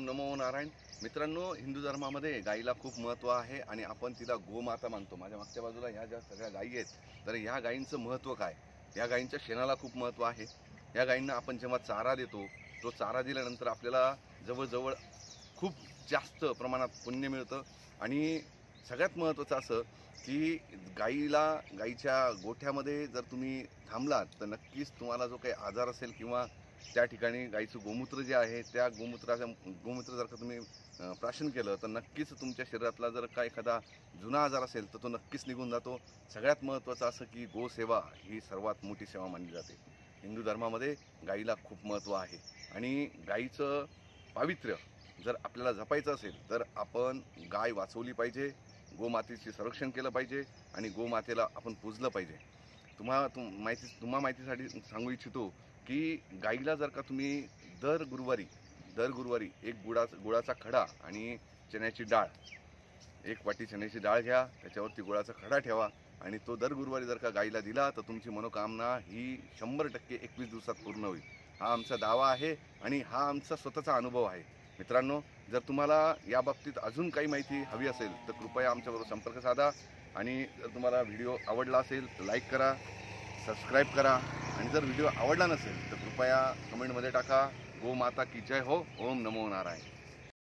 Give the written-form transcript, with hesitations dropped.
ओम नमो नारायण। मित्रांनो, हिंदू धर्मामध्ये गाईला खूप महत्त्व आहे आणि आपण तिला गोमाता मानतो। माझ्या मागच्या बाजूला ह्या ज्या सगळ्या गायी आहेत, तर ह्या गायींचं महत्त्व काय? या गायींच्या शेणाला खूप महत्त्व आहे। या गायींना आपण जेव्हा चारा देतो, तो चारा दिल्यानंतर आपल्याला जवळजवळ खूप जास्त प्रमाणात पुण्य मिळतं। आणि सगळ्यात महत्त्वाचं असं की गाईच्या गोठ्यामध्ये जर तुम्ही थांबलात तर नक्कीच तुम्हाला जो काही आजार असेल किंवा त्या ठिकाणी गाईचं गोमूत्र जे आहे त्या गोमूत्र जर का तुम्ही प्राशन केलं तर नक्कीच तुमच्या शरीरातला जर का एखादा जुना आजार असेल तर तो नक्कीच निघून जातो। सगळ्यात महत्त्वाचं असं की गोसेवा ही सर्वात मोठी सेवा मानली जाते। हिंदू धर्मामध्ये गाईला खूप महत्त्व आहे आणि गाईचं पावित्र्य जर आपल्याला जपायचं असेल तर आपण गाय वाचवली पाहिजे, गोमातेचे संरक्षण केलं पाहिजे आणि गोमातेला आपण पूजलं पाहिजे। तुम्हा माहितीसाठी सांगू इच्छितो की गाईला जर का तुम्ही दर गुरुवारी एक गुळाचा खडा आणि चण्याची डाळ, एक वाटी चण्याची डाळ घ्या, त्याच्यावरती गुळाचा खडा ठेवा आणि तो दर गुरुवारी जर का गाईला दिला तर तुमची मनोकामना ही 100% 21 दिवसात पूर्ण होईल। हा आमचा दावा आहे आणि हा आमचा स्वतःचा अनुभव आहे। मित्रांनो, जर तुम्हाला या बाबतीत अजून काही माहिती हवी असेल तर कृपया आमच्याबरोबर संपर्क साधा आणि जर तुम्हाला व्हिडिओ आवडला असेल तर लाईक करा, सबस्क्राईब करा आणि जर व्हिडिओ आवडला नसेल तर कृपया कमेंटमध्ये टाका। गो माता की जय हो। ओम नमो नारायण।